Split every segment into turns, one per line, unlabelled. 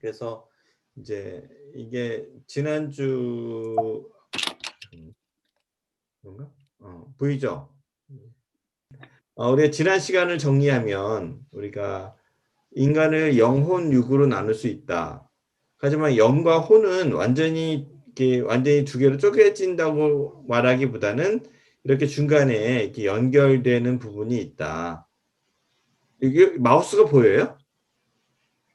그래서 이제 이게 지난주 뭔가 보이죠? 우리가 지난 시간을 정리하면 우리가 인간을 영혼, 육으로 나눌 수 있다. 하지만 영과 혼은 완전히 이렇게 완전히 두 개로 쪼개진다고 말하기보다는 이렇게 중간에 이렇게 연결되는 부분이 있다. 이게 마우스가 보여요?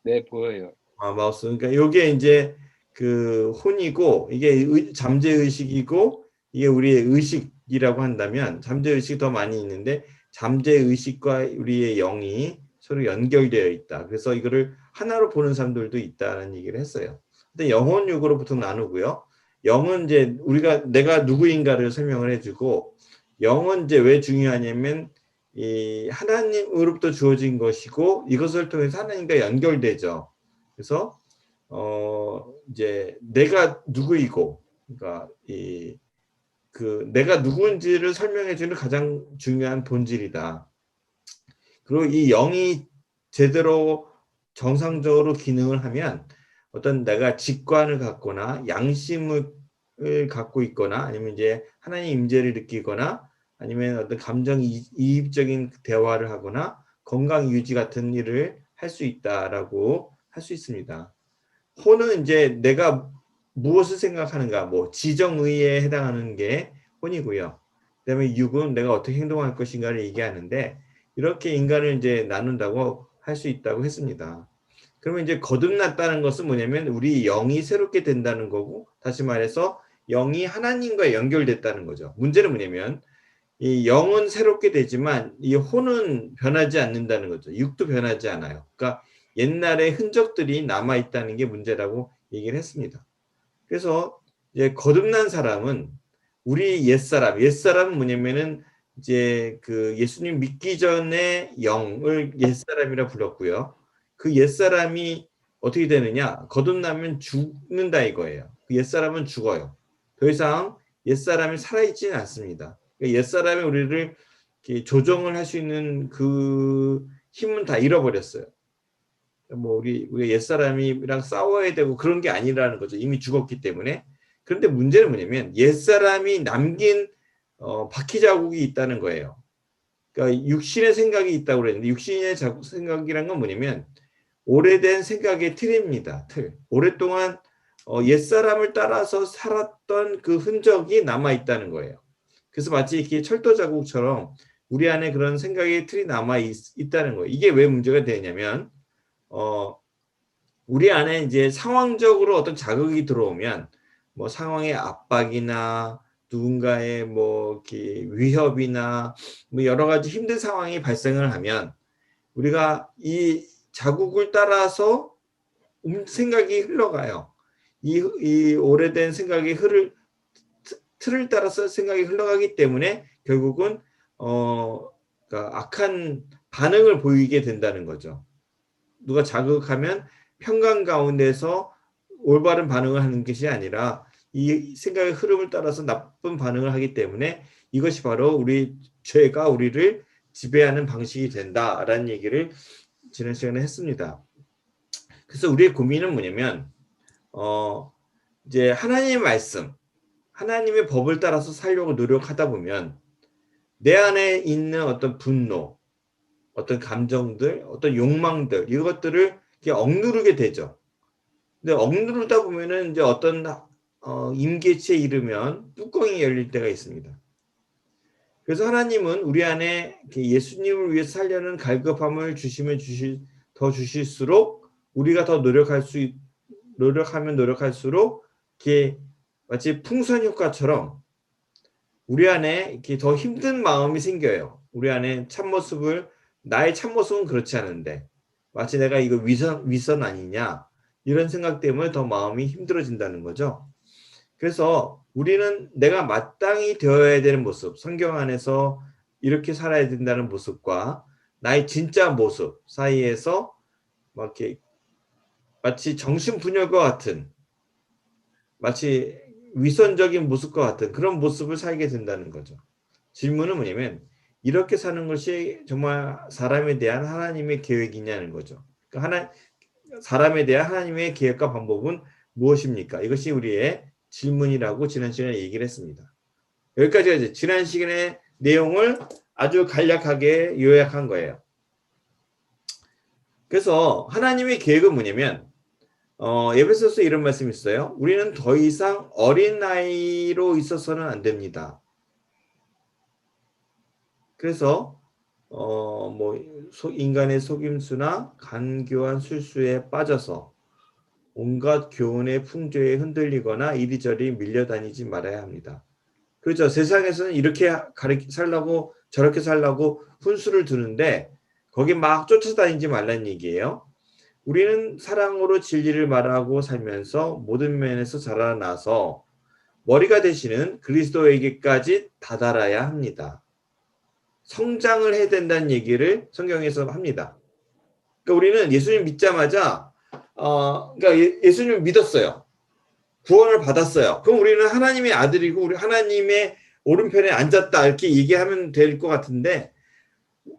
네, 보여요.
마우스. 그러니까 이게 이제 그 혼이고 이게 잠재 의식이고 이게 우리의 의식이라고 한다면 잠재 의식이 더 많이 있는데 잠재 의식과 우리의 영이 서로 연결되어 있다. 그래서 이거를 하나로 보는 사람들도 있다는 얘기를 했어요. 근데 영혼 육으로 보통 나누고요. 영은 이제 우리가 내가 누구인가를 설명을 해주고 영은 이제 왜 중요하냐면 이 하나님으로부터 주어진 것이고 이것을 통해서 하나님과 연결되죠. 그래서 이제 내가 누구이고 그러니까 내가 누구인지를 설명해 주는 가장 중요한 본질이다. 그리고 이 영이 제대로 정상적으로 기능을 하면 어떤 내가 직관을 갖거나 양심을 갖고 있거나 아니면 이제 하나님 임재를 느끼거나 아니면 어떤 감정 이입적인 대화를 하거나 건강 유지 같은 일을 할 수 있다라고 할 수 있습니다. 혼은 이제 내가 무엇을 생각하는가, 뭐 지정의에 해당하는 게 혼이고요. 그다음에 육은 내가 어떻게 행동할 것인가를 얘기하는데 이렇게 인간을 이제 나눈다고 할 수 있다고 했습니다. 그러면 이제 거듭났다는 것은 뭐냐면 우리 영이 새롭게 된다는 거고, 다시 말해서 영이 하나님과 연결됐다는 거죠. 문제는 뭐냐면 이 영은 새롭게 되지만 이 혼은 변하지 않는다는 거죠. 육도 변하지 않아요. 그러니까 옛날의 흔적들이 남아 있다는 게 문제라고 얘기를 했습니다. 그래서 이제 거듭난 사람은 우리 옛사람은 뭐냐면은 이제 그 예수님 믿기 전에 영을 옛사람이라 불렀고요. 그 옛사람이 어떻게 되느냐? 거듭나면 죽는다 이거예요. 그 옛사람은 죽어요. 더 이상 옛사람이 살아있지는 않습니다. 그러니까 옛사람이 우리를 조정을 할 수 있는 그 힘은 다 잃어버렸어요. 뭐 우리가 옛사람이랑 싸워야 되고 그런 게 아니라는 거죠. 이미 죽었기 때문에. 그런데 문제는 뭐냐면 옛사람이 남긴 바퀴 자국이 있다는 거예요. 그러니까 육신의 생각이 있다고 그랬는데 육신의 생각이란 건 뭐냐면 오래된 생각의 틀입니다. 틀. 오랫동안 옛사람을 따라서 살았던 그 흔적이 남아 있다는 거예요. 그래서 마치 이렇게 철도 자국처럼 우리 안에 그런 생각의 틀이 남아 있다는 거예요. 이게 왜 문제가 되냐면 우리 안에 이제 상황적으로 어떤 자극이 들어오면 뭐 상황의 압박이나 누군가의 뭐 이렇게 위협이나 뭐 여러 가지 힘든 상황이 발생을 하면 우리가 이 자국을 따라서 생각이 흘러가요. 이 오래된 생각의 틀을 따라서 생각이 흘러가기 때문에 결국은 그러니까 악한 반응을 보이게 된다는 거죠. 누가 자극하면 평강 가운데서 올바른 반응을 하는 것이 아니라 이 생각의 흐름을 따라서 나쁜 반응을 하기 때문에 이것이 바로 우리 죄가 우리를 지배하는 방식이 된다라는 얘기를 지난 시간에 했습니다. 그래서 우리의 고민은 뭐냐면 이제 하나님의 말씀, 하나님의 법을 따라서 살려고 노력하다 보면 내 안에 있는 어떤 분노, 어떤 감정들, 어떤 욕망들 이것들을 억누르게 되죠. 근데 억누르다 보면은 이제 어떤 임계치에 이르면 뚜껑이 열릴 때가 있습니다. 그래서 하나님은 우리 안에 예수님을 위해 살려는 갈급함을 주시면 더 주실수록 우리가 더 노력하면 노력할수록 이렇게 마치 풍선 효과처럼 우리 안에 이렇게 더 힘든 마음이 생겨요. 우리 안에 나의 참모습은 그렇지 않은데 마치 내가 이거 위선 아니냐 이런 생각 때문에 더 마음이 힘들어진다는 거죠. 그래서 우리는 내가 마땅히 되어야 되는 모습, 성경 안에서 이렇게 살아야 된다는 모습과 나의 진짜 모습 사이에서 막 이렇게 마치 정신분열과 같은 마치 위선적인 모습과 같은 그런 모습을 살게 된다는 거죠. 질문은 뭐냐면 이렇게 사는 것이 정말 사람에 대한 하나님의 계획이냐는 거죠. 그러니까 사람에 대한 하나님의 계획과 방법은 무엇입니까? 이것이 우리의 질문이라고 지난 시간에 얘기를 했습니다. 여기까지가 이제 지난 시간의 내용을 아주 간략하게 요약한 거예요. 그래서 하나님의 계획은 뭐냐면 에베소서 이런 말씀이 있어요. 우리는 더 이상 어린 나이로 있어서는 안 됩니다. 그래서 인간의 속임수나 간교한 술수에 빠져서 온갖 교훈의 풍조에 흔들리거나 이리저리 밀려다니지 말아야 합니다. 그렇죠. 세상에서는 이렇게 살라고 저렇게 살라고 훈수를 두는데 거기 막 쫓아다니지 말라는 얘기예요. 우리는 사랑으로 진리를 말하고 살면서 모든 면에서 자라나서 머리가 되시는 그리스도에게까지 다다라야 합니다. 성장을 해야 된다는 얘기를 성경에서 합니다. 그러니까 우리는 예수님 믿자마자 그러니까 예수님을 믿었어요. 구원을 받았어요. 그럼 우리는 하나님의 아들이고 우리 하나님의 오른편에 앉았다 이렇게 얘기하면 될 것 같은데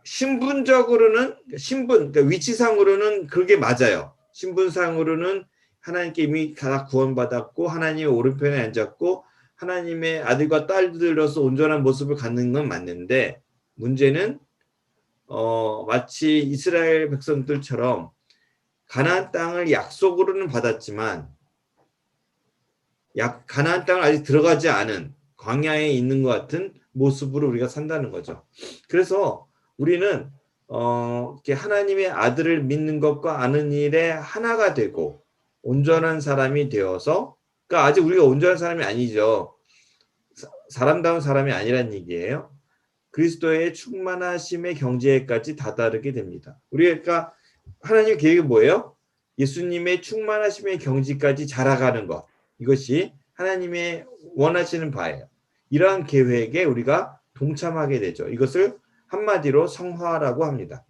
신분적으로는 그러니까 위치상으로는 그게 맞아요. 신분상으로는 하나님께 이미 다 구원받았고 하나님의 오른편에 앉았고 하나님의 아들과 딸들로서 온전한 모습을 갖는 건 맞는데 문제는 마치 이스라엘 백성들처럼 가나안 땅을 약속으로는 받았지만 가나안 땅을 아직 들어가지 않은 광야에 있는 것 같은 모습으로 우리가 산다는 거죠. 그래서 우리는 하나님의 아들을 믿는 것과 아는 일에 하나가 되고 온전한 사람이 되어서 그러니까 아직 우리가 온전한 사람이 아니죠. 사람다운 사람이 아니란 얘기예요. 그리스도의 충만하심의 경지에까지 다다르게 됩니다. 우리가 하나님의 계획이 뭐예요? 예수님의 충만하심의 경지까지 자라가는 것. 이것이 하나님의 원하시는 바예요. 이러한 계획에 우리가 동참하게 되죠. 이것을 한마디로 성화라고 합니다.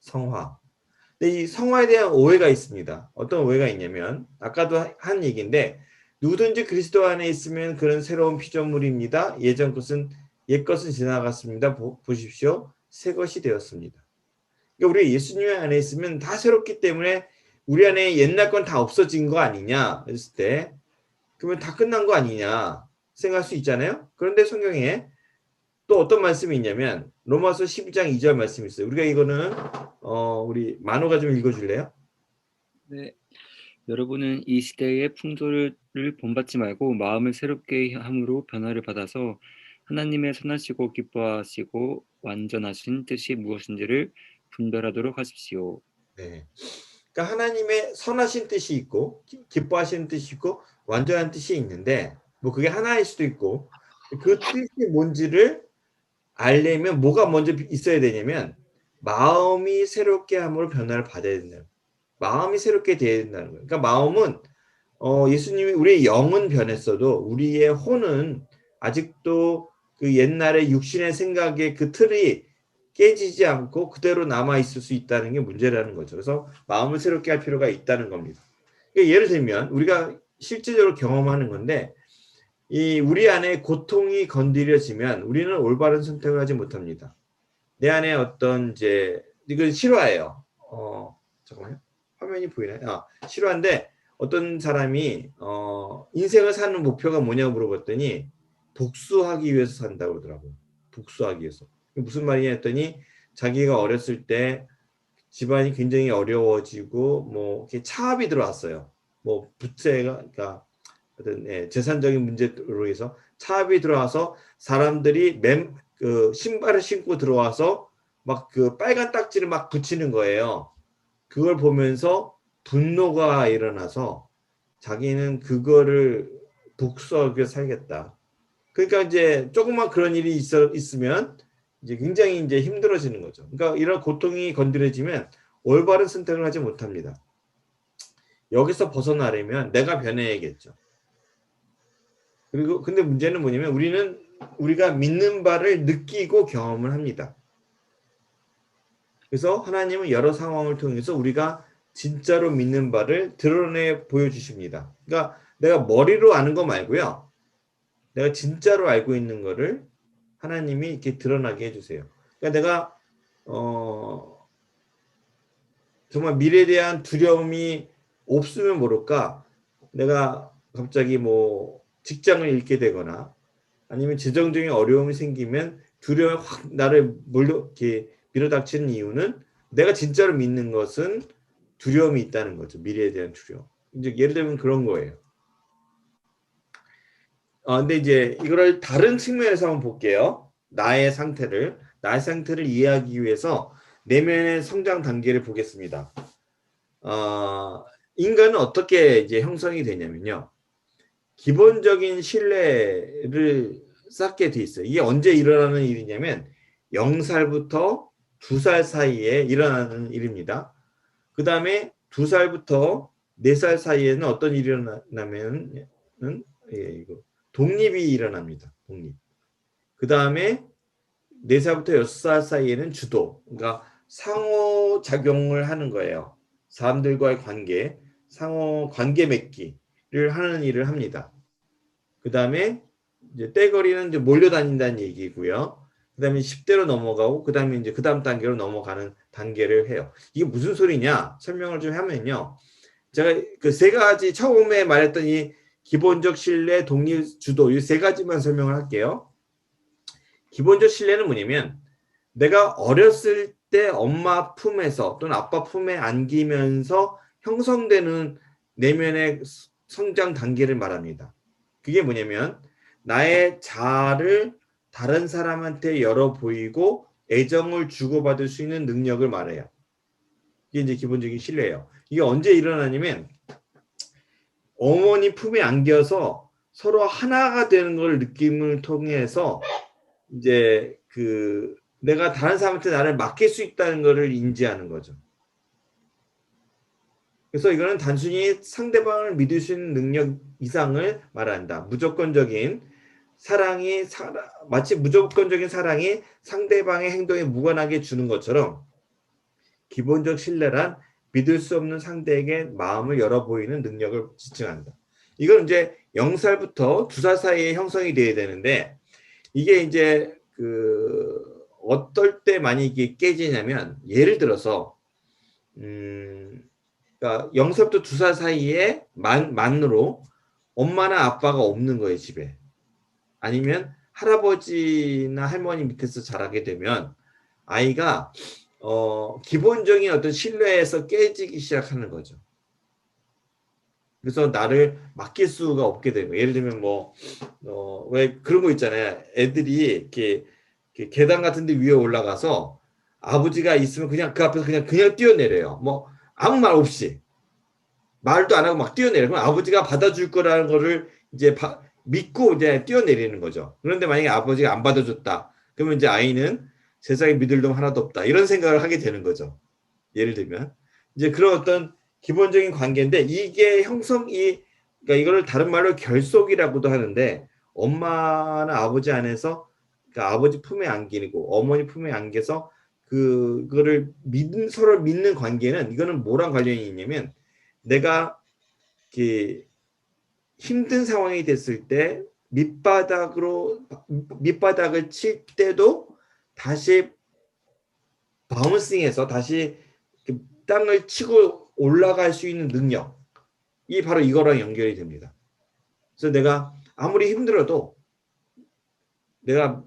성화. 근데 이 성화에 대한 오해가 있습니다. 어떤 오해가 있냐면 아까도 한 얘기인데 누구든지 그리스도 안에 있으면 그런 새로운 피조물입니다. 옛 것은 지나갔습니다. 보십시오. 새 것이 되었습니다. 그러니까 우리 예수님 안에 있으면 다 새롭기 때문에 우리 안에 옛날 건 다 없어진 거 아니냐 했을 때 그러면 다 끝난 거 아니냐 생각할 수 있잖아요. 그런데 성경에 또 어떤 말씀이 있냐면 로마서 12장 2절 말씀이 있어요. 우리가 이거는 우리 만호가 좀 읽어줄래요?
네. 여러분은 이 시대의 풍조를 본받지 말고 마음을 새롭게 함으로 변화를 받아서 하나님의 선하시고 기뻐하시고 완전하신 뜻이 무엇인지를 분별하도록 하십시오.
네. 그러니까 하나님의 선하신 뜻이 있고 기뻐하시는 뜻이 있고 완전한 뜻이 있는데 뭐 그게 하나일 수도 있고 그 뜻이 뭔지를 알려면 뭐가 먼저 있어야 되냐면 마음이 새롭게 함으로 변화를 받아야 된다. 마음이 새롭게 돼야 된다는 거예요. 그러니까 마음은 예수님이 우리의 영은 변했어도 우리의 혼은 아직도 그 옛날의 육신의 생각의 그 틀이 깨지지 않고 그대로 남아 있을 수 있다는 게 문제라는 거죠. 그래서 마음을 새롭게 할 필요가 있다는 겁니다. 그러니까 예를 들면 우리가 실제적으로 경험하는 건데 우리 안에 고통이 건드려지면 우리는 올바른 선택을 하지 못합니다. 내 안에 어떤 이건 실화예요. 잠깐만요. 화면이 보이나요? 실화인데 어떤 사람이 인생을 사는 목표가 뭐냐고 물어봤더니 복수하기 위해서 산다고 그러더라고요. 복수하기 위해서. 무슨 말이냐 했더니 자기가 어렸을 때 집안이 굉장히 어려워지고 뭐 이렇게 차압이 들어왔어요. 뭐 부채가 그러니까 어떤 재산적인 문제로 해서 차압이 들어와서 사람들이 신발을 신고 들어와서 막 그 빨간 딱지를 막 붙이는 거예요. 그걸 보면서 분노가 일어나서 자기는 그거를 복수하게 살겠다. 그러니까 이제 조금만 그런 일이 있으면 이제 굉장히 이제 힘들어지는 거죠. 그러니까 이런 고통이 건드려지면 올바른 선택을 하지 못합니다. 여기서 벗어나려면 내가 변해야겠죠. 그리고 근데 문제는 뭐냐면 우리가 믿는 바를 느끼고 경험을 합니다. 그래서 하나님은 여러 상황을 통해서 우리가 진짜로 믿는 바를 드러내 보여주십니다. 그러니까 내가 머리로 아는 거 말고요. 내가 진짜로 알고 있는 거를 하나님이 이렇게 드러나게 해주세요. 그러니까 내가 정말 미래에 대한 두려움이 없으면 모를까 내가 갑자기 뭐 직장을 잃게 되거나 아니면 재정적인 어려움이 생기면 두려움이 확 나를 이렇게 밀어닥치는 이유는 내가 진짜로 믿는 것은 두려움이 있다는 거죠. 미래에 대한 두려움. 이제 예를 들면 그런 거예요. 근데 이제 이거를 다른 측면에서 한번 볼게요. 나의 상태를 이해하기 위해서 내면의 성장 단계를 보겠습니다. 인간은 어떻게 이제 형성이 되냐면요. 기본적인 신뢰를 쌓게 돼 있어요. 이게 언제 일어나는 일이냐면 0살부터 2살 사이에 일어나는 일입니다. 그 다음에 2살부터 4살 사이에는 어떤 일이 일어나냐면 독립이 일어납니다. 독립. 그 다음에 4살부터 6살 사이에는 주도, 그러니까 상호작용을 하는 거예요. 사람들과의 관계, 상호 관계 맺기를 하는 일을 합니다. 그 다음에 이제 떼거리는 이제 몰려다닌다는 얘기고요. 그 다음에 10대로 넘어가고, 그 다음에 이제 그 다음 단계로 넘어가는 단계를 해요. 이게 무슨 소리냐? 설명을 좀 하면요. 제가 그 세 가지 처음에 말했던 이 기본적 신뢰, 독립, 주도 이 세 가지만 설명을 할게요. 기본적 신뢰는 뭐냐면 내가 어렸을 때 엄마 품에서 또는 아빠 품에 안기면서 형성되는 내면의 성장 단계를 말합니다. 그게 뭐냐면 나의 자아를 다른 사람한테 열어 보이고 애정을 주고받을 수 있는 능력을 말해요. 이게 이제 기본적인 신뢰예요. 이게 언제 일어나냐면 어머니 품에 안겨서 서로 하나가 되는 걸 느낌을 통해서 이제 그 내가 다른 사람한테 나를 맡길 수 있다는 것을 인지하는 거죠. 그래서 이거는 단순히 상대방을 믿을 수 있는 능력 이상을 말한다. 무조건적인 사랑이 마치 무조건적인 사랑이 상대방의 행동에 무관하게 주는 것처럼 기본적 신뢰란 믿을 수 없는 상대에게 마음을 열어 보이는 능력을 지칭한다. 이건 이제 0살부터 2살 사이에 형성이 돼야 되는데 이게 이제 그 어떨 때 많이 이게 깨지냐면 예를 들어서 그러니까 0살부터 2살 사이에 만으로 엄마나 아빠가 없는 거예요, 집에. 아니면 할아버지나 할머니 밑에서 자라게 되면 아이가 기본적인 어떤 신뢰에서 깨지기 시작하는 거죠. 그래서 나를 맡길 수가 없게 되는 거예요. 예를 들면 왜 그런 거 있잖아요. 애들이 이렇게 계단 같은 데 위에 올라가서 아버지가 있으면 그냥 그 앞에서 그냥 뛰어내려요. 뭐 아무 말 없이. 말도 안 하고 막 뛰어내려요. 그럼 아버지가 받아줄 거라는 거를 이제 믿고 이제 뛰어내리는 거죠. 그런데 만약에 아버지가 안 받아줬다. 그러면 이제 아이는 세상에 믿을 놈 하나도 없다. 이런 생각을 하게 되는 거죠. 예를 들면. 이제 그런 어떤 기본적인 관계인데 이게 그러니까 이거를 다른 말로 결속이라고도 하는데 엄마나 아버지 안에서 그러니까 아버지 품에 안기고 어머니 품에 안겨서 그거를 서로 믿는 관계는 이거는 뭐랑 관련이 있냐면 내가 이렇게 힘든 상황이 됐을 때 밑바닥을 칠 때도 다시 바운싱해서 다시 땅을 치고 올라갈 수 있는 능력이 바로 이거랑 연결이 됩니다. 그래서 내가 아무리 힘들어도 내가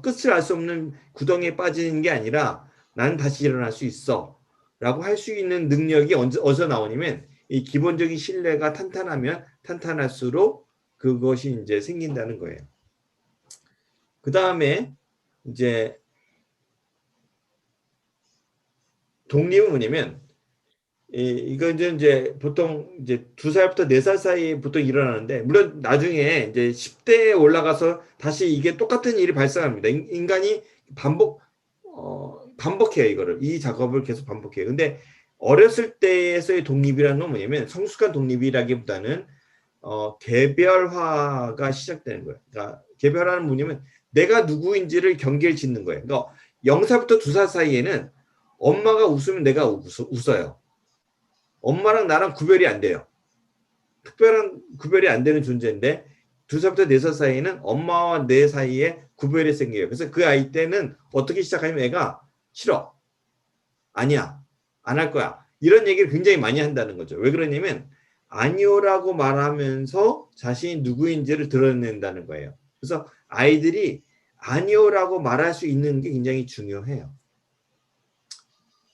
끝을 알 수 없는 구덩이에 빠지는 게 아니라 나는 다시 일어날 수 있어 라고 할 수 있는 능력이 어디서 나오냐면 이 기본적인 신뢰가 탄탄하면 탄탄할수록 그것이 이제 생긴다는 거예요. 그 다음에 이제 독립은 뭐냐면 이거 이제 보통 이제 2살부터 4살 사이에 보통 일어나는데 물론 나중에 이제 10대에 올라가서 다시 이게 똑같은 일이 발생합니다. 인간이 반복해요. 이 작업을 계속 반복해요. 근데 어렸을 때에서의 독립이라는 건 뭐냐면 성숙한 독립이라기보다는 개별화가 시작되는 거예요. 그러니까 개별화는 뭐냐면 내가 누구인지를 경계를 짓는 거예요. 그러니까 0살부터 2살 사이에는 엄마가 웃으면 내가 웃어요. 엄마랑 나랑 구별이 안 돼요. 특별한 구별이 안 되는 존재인데 2살부터 4살 사이에는 엄마와 내 사이에 구별이 생겨요. 그래서 그 아이 때는 어떻게 시작하냐면 애가 싫어. 아니야. 안 할 거야. 이런 얘기를 굉장히 많이 한다는 거죠. 왜 그러냐면 아니요라고 말하면서 자신이 누구인지를 드러낸다는 거예요. 그래서 아이들이 아니요라고 말할 수 있는 게 굉장히 중요해요.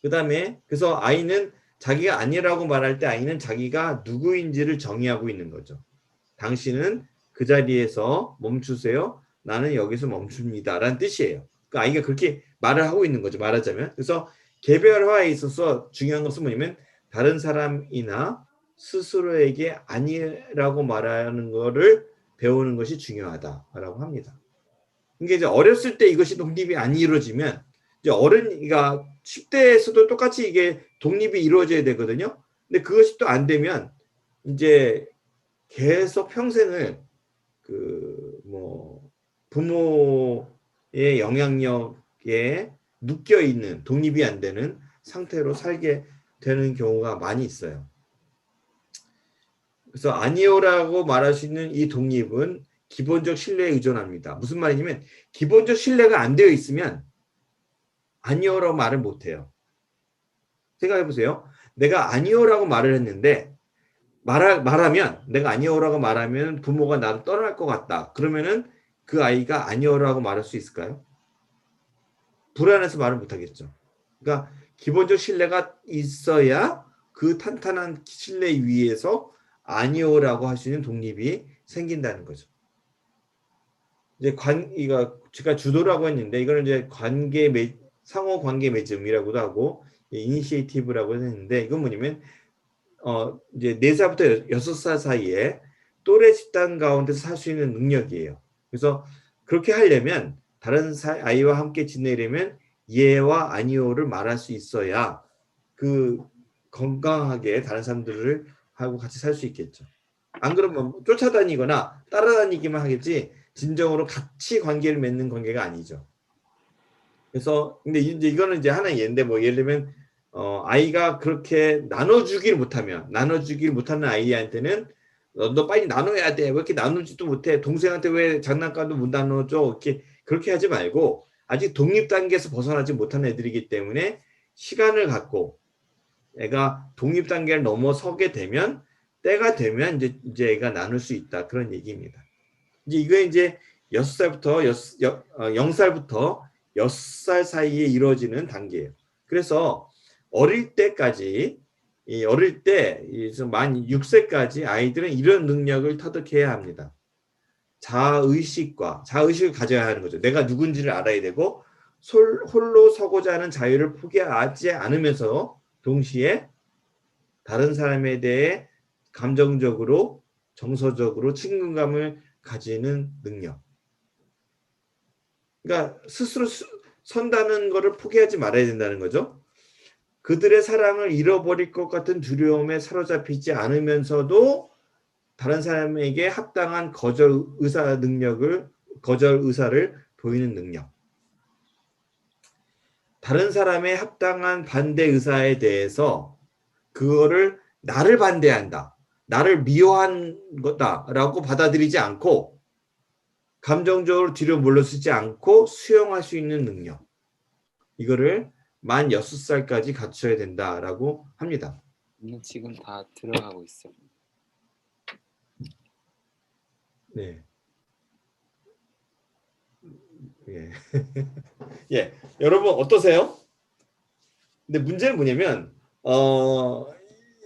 그 다음에 그래서 아이는 자기가 아니라고 말할 때 아이는 자기가 누구인지를 정의하고 있는 거죠. 당신은 그 자리에서 멈추세요. 나는 여기서 멈춥니다. 라는 뜻이에요. 그러니까 아이가 그렇게 말을 하고 있는 거죠. 말하자면. 그래서 개별화에 있어서 중요한 것은 뭐냐면 다른 사람이나 스스로에게 아니라고 말하는 거를 배우는 것이 중요하다라고 합니다. 이게 이제 어렸을 때 이것이 독립이 안 이루어지면 이제 어른이가 10대에서도 똑같이 이게 독립이 이루어져야 되거든요. 근데 그것이 또 안 되면 이제 계속 평생을 그 뭐 부모의 영향력에 묶여 있는 독립이 안 되는 상태로 살게 되는 경우가 많이 있어요. 그래서 아니요라고 말할 수 있는 이 독립은 기본적 신뢰에 의존합니다. 무슨 말이냐면 기본적 신뢰가 안 되어 있으면 아니요라고 말을 못 해요. 생각해 보세요. 내가 아니요라고 말을 했는데 말하면 내가 아니요라고 말하면 부모가 나를 떠날 것 같다. 그러면은 그 아이가 아니요라고 말할 수 있을까요? 불안해서 말을 못 하겠죠. 그러니까 기본적 신뢰가 있어야 그 탄탄한 신뢰 위에서 아니요라고 할 수 있는 독립이 생긴다는 거죠. 이제 이거 제가 주도라고 했는데 이거는 이제 상호 관계 맺음이라고도 하고 이니시에이티브라고 했는데 이건 뭐냐면 이제 4살부터 6살 사이에 또래 집단 가운데서 살 수 있는 능력이에요. 그래서 그렇게 하려면 다른 아이와 함께 지내려면 예와 아니오를 말할 수 있어야 그 건강하게 다른 사람들을 하고 같이 살 수 있겠죠. 안 그러면 쫓아다니거나 따라다니기만 하겠지 진정으로 같이 관계를 맺는 관계가 아니죠. 그래서 근데 이제 이거는 이제 하나의 예인데 뭐 예를 들면 아이가 그렇게 나눠주기를 못하는 아이한테는 너 빨리 나눠야 돼. 왜 이렇게 나누지도 못해? 동생한테 왜 장난감도 못 나눠줘? 이렇게 그렇게 하지 말고 아직 독립 단계에서 벗어나지 못하는 애들이기 때문에 시간을 갖고 애가 독립 단계를 넘어서게 되면 때가 되면 이제 애가 나눌 수 있다 그런 얘기입니다. 이제 6살부터 0살부터 6살 사이에 이루어지는 단계예요. 그래서 어릴 때까지 어릴 때 만 6세까지 아이들은 이런 능력을 터득해야 합니다. 자의식을 가져야 하는 거죠. 내가 누군지를 알아야 되고 홀로 서고자 하는 자유를 포기하지 않으면서 동시에 다른 사람에 대해 감정적으로 정서적으로 친근감을 가지는 능력. 그러니까 스스로 선다는 것을 포기하지 말아야 된다는 거죠. 그들의 사랑을 잃어버릴 것 같은 두려움에 사로잡히지 않으면서도 다른 사람에게 합당한 거절 의사를 보이는 능력. 다른 사람의 합당한 반대 의사에 대해서 그거를 나를 반대한다. 나를 미워한 거다라고 받아들이지 않고 감정적으로 뒤로 물러서지 않고 수용할 수 있는 능력. 이거를 만 6살까지 갖춰야 된다라고 합니다.
지금 다 들어가고 있어.
네. 예. 예. 여러분 어떠세요? 근데 문제는 뭐냐면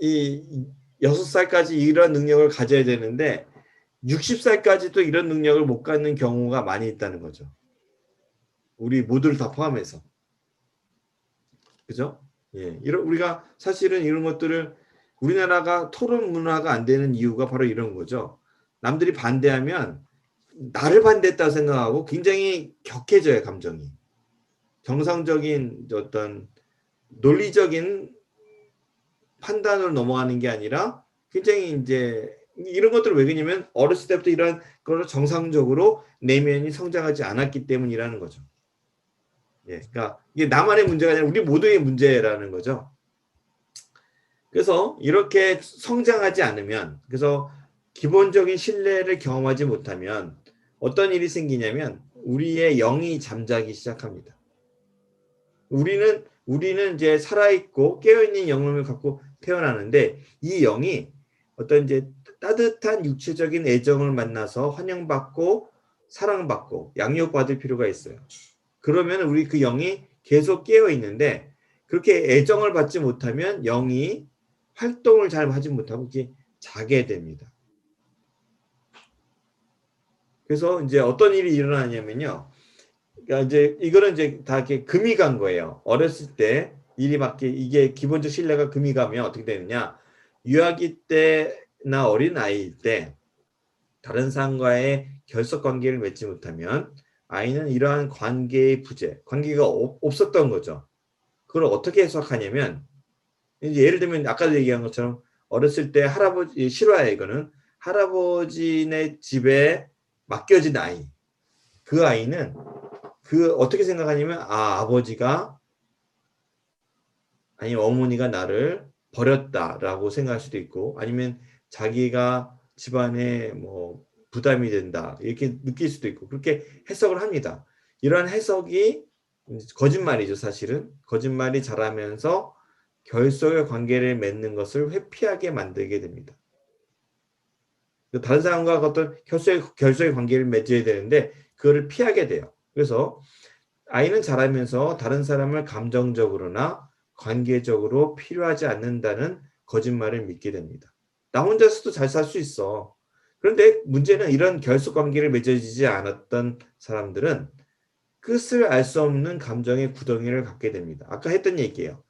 이 6살까지 이런 능력을 가져야 되는데 60살까지도 이런 능력을 못 갖는 경우가 많이 있다는 거죠. 우리 모두를 다 포함해서. 그죠? 예. 우리가 사실은 이런 것들을 우리나라가 토론 문화가 안 되는 이유가 바로 이런 거죠. 남들이 반대하면 나를 반대했다고 생각하고 굉장히 격해져요, 감정이. 정상적인 어떤 논리적인 판단으로 넘어가는 게 아니라 굉장히 이제 이런 것들을 왜 그러냐면 어렸을 때부터 이런 걸 정상적으로 내면이 성장하지 않았기 때문이라는 거죠. 예, 그러니까 이게 나만의 문제가 아니라 우리 모두의 문제라는 거죠. 그래서 이렇게 성장하지 않으면, 그래서 기본적인 신뢰를 경험하지 못하면 어떤 일이 생기냐면 우리의 영이 잠자기 시작합니다. 우리는 우리는 이제 살아있고 깨어있는 영혼을 갖고 태어나는데 이 영이 어떤 이제 따뜻한 육체적인 애정을 만나서 환영받고 사랑받고 양육받을 필요가 있어요. 그러면 우리 그 영이 계속 깨어 있는데 그렇게 애정을 받지 못하면 영이 활동을 잘 하지 못하고 이렇게 자게 됩니다. 그래서 이제 어떤 일이 일어나냐면요. 그러니까 이제 이거는 이제 다 이렇게 금이 간 거예요. 어렸을 때 일이 막 이게 기본적 신뢰가 금이 가면 어떻게 되느냐? 유아기 때나 어린 아이일 때 다른 사람과의 결속 관계를 맺지 못하면 아이는 이러한 관계의 부재, 관계가 없었던 거죠. 그걸 어떻게 해석하냐면 이제 예를 들면 아까도 얘기한 것처럼 어렸을 때 할아버지 실화예요. 이거는 할아버지네 집에 맡겨진 아이. 그 아이는 그 어떻게 생각하냐면 아버지가 아니면 어머니가 나를 버렸다라고 생각할 수도 있고 아니면 자기가 집안에 뭐 부담이 된다 이렇게 느낄 수도 있고 그렇게 해석을 합니다. 이러한 해석이 거짓말이죠. 사실은 거짓말이 자라면서 결속의 관계를 맺는 것을 회피하게 만들게 됩니다. 다른 사람과 어떤 결속의 관계를 맺어야 되는데 그거를 피하게 돼요. 그래서 아이는 자라면서 다른 사람을 감정적으로나 관계적으로 필요하지 않는다는 거짓말을 믿게 됩니다. 나 혼자서도 잘 살 수 있어. 그런데 문제는 이런 결속 관계를 맺어지지 않았던 사람들은 끝을 알 수 없는 감정의 구덩이를 갖게 됩니다. 아까 했던 얘기예요.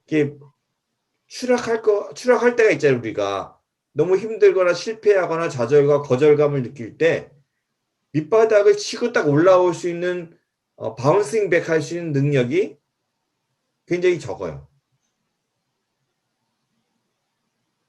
이게 추락할 때가 있잖아요. 우리가 너무 힘들거나 실패하거나 좌절과 거절감을 느낄 때 밑바닥을 치고 딱 올라올 수 있는 바운싱 백 할 수 있는 능력이 굉장히 적어요.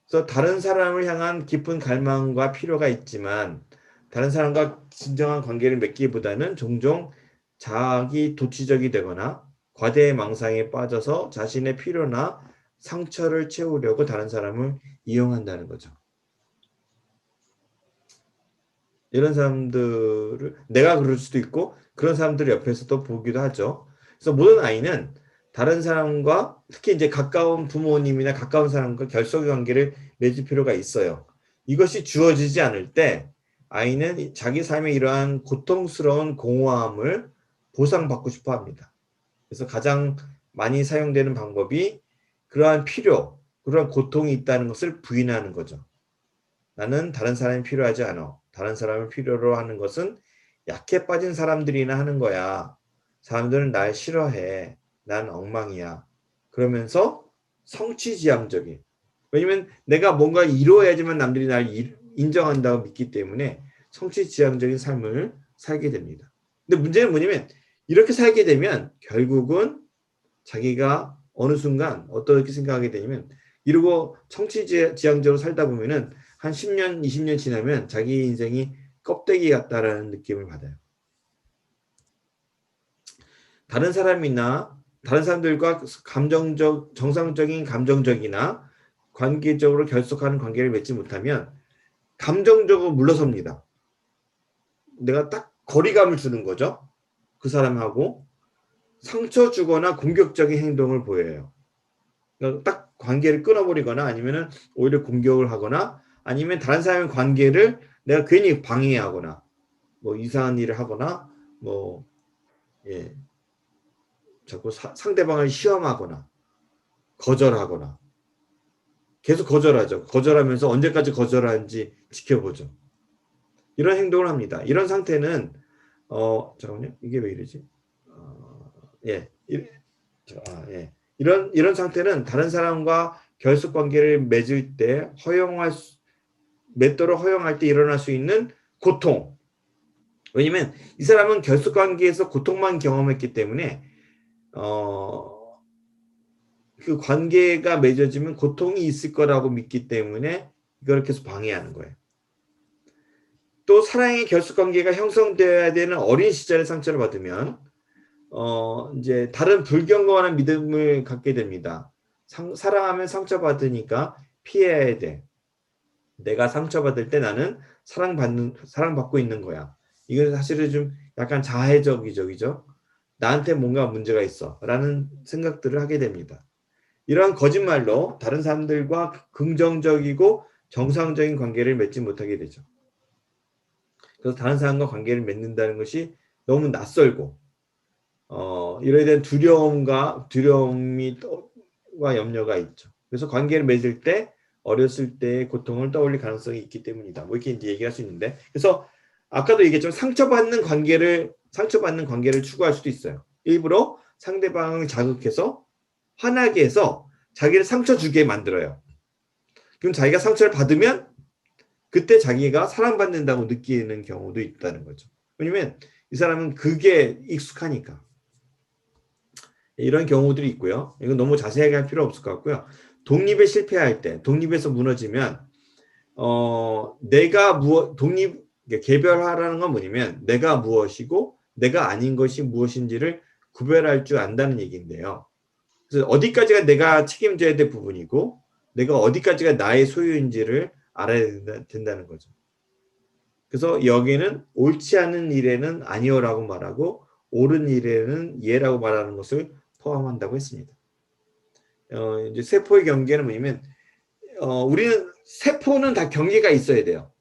그래서 다른 사람을 향한 깊은 갈망과 필요가 있지만 다른 사람과 진정한 관계를 맺기보다는 종종 자기 도취적이 되거나 과대의 망상에 빠져서 자신의 필요나 상처를 채우려고 다른 사람을 이용한다는 거죠. 이런 사람들을 내가 그럴 수도 있고 그런 사람들을 옆에서도 보기도 하죠. 그래서 모든 아이는 다른 사람과 특히 이제 가까운 부모님이나 가까운 사람과 결속의 관계를 맺을 필요가 있어요. 이것이 주어지지 않을 때 아이는 자기 삶의 이러한 고통스러운 공허함을 보상받고 싶어 합니다. 그래서 가장 많이 사용되는 방법이 그러한 필요, 그러한 고통이 있다는 것을 부인하는 거죠. 나는 다른 사람이 필요하지 않아. 다른 사람을 필요로 하는 것은 약해 빠진 사람들이나 하는 거야. 사람들은 날 싫어해. 난 엉망이야. 그러면서 성취지향적인. 왜냐면 내가 뭔가 이루어야지만 남들이 날 인정한다고 믿기 때문에 성취지향적인 삶을 살게 됩니다. 근데 문제는 뭐냐면 이렇게 살게 되면 결국은 자기가 어느 순간 어떻게 생각하게 되냐면 이러고 성취지향적으로 살다 보면은 한 10년, 20년 지나면 자기 인생이 껍데기 같다라는 느낌을 받아요. 다른 사람이나 다른 사람들과 정상적인 감정적이나 관계적으로 결속하는 관계를 맺지 못하면 감정적으로 물러섭니다. 내가 딱 거리감을 주는 거죠. 그 사람하고 상처 주거나 공격적인 행동을 보여요. 그러니까 딱 관계를 끊어버리거나 아니면은 오히려 공격을 하거나 아니면 다른 사람의 관계를 내가 괜히 방해하거나 뭐 이상한 일을 하거나 뭐 예, 자꾸 상대방을 시험하거나 거절하거나 계속 거절하죠. 거절하면서 언제까지 거절하는지 지켜보죠. 이런 행동을 합니다. 이런 상태는 잠깐만요. 이게 왜 이러지? 예, 예. 이런 상태는 다른 사람과 결속 관계를 맺을 때 맺도록 허용할 때 일어날 수 있는 고통. 왜냐면 이 사람은 결속 관계에서 고통만 경험했기 때문에 그 관계가 맺어지면 고통이 있을 거라고 믿기 때문에 이걸 계속 방해하는 거예요. 또 사랑의 결속 관계가 형성되어야 되는 어린 시절의 상처를 받으면 이제 다른 불경건한 믿음을 갖게 됩니다. 사랑하면 상처받으니까 피해야 돼. 내가 상처받을 때 나는 사랑받고 있는 거야. 이건 사실은 좀 약간 자해적이죠, 그죠? 나한테 뭔가 문제가 있어 라는 생각들을 하게 됩니다. 이러한 거짓말로 다른 사람들과 긍정적이고 정상적인 관계를 맺지 못하게 되죠. 그래서 다른 사람과 관계를 맺는다는 것이 너무 낯설고 이러에 대한 두려움이 와 염려가 있죠. 그래서 관계를 맺을 때 어렸을 때의 고통을 떠올릴 가능성이 있기 때문이다. 뭐 이렇게 이제 얘기할 수 있는데, 그래서 아까도 얘기했지만 상처받는 관계를 추구할 수도 있어요. 일부러 상대방을 자극해서 화나게 해서 자기를 상처 주게 만들어요. 그럼 자기가 상처를 받으면 그때 자기가 사랑받는다고 느끼는 경우도 있다는 거죠. 왜냐면 이 사람은 그게 익숙하니까. 이런 경우들이 있고요. 이건 너무 자세하게 할 필요 없을 것 같고요. 독립에 실패할 때, 독립에서 무너지면 개별화라는 건 뭐냐면 내가 무엇이고 내가 아닌 것이 무엇인지를 구별할 줄 안다는 얘기인데요. 그래서 어디까지가 내가 책임져야 될 부분이고 내가 어디까지가 나의 소유인지를 알아야 된다는 거죠. 그래서 여기는 옳지 않은 일에는 아니오라고 말하고 옳은 일에는 예라고 말하는 것을 포함한다고 했습니다. 이제 세포의 경계는 뭐냐면 우리는 세포는 다 경계가 있어야 돼요.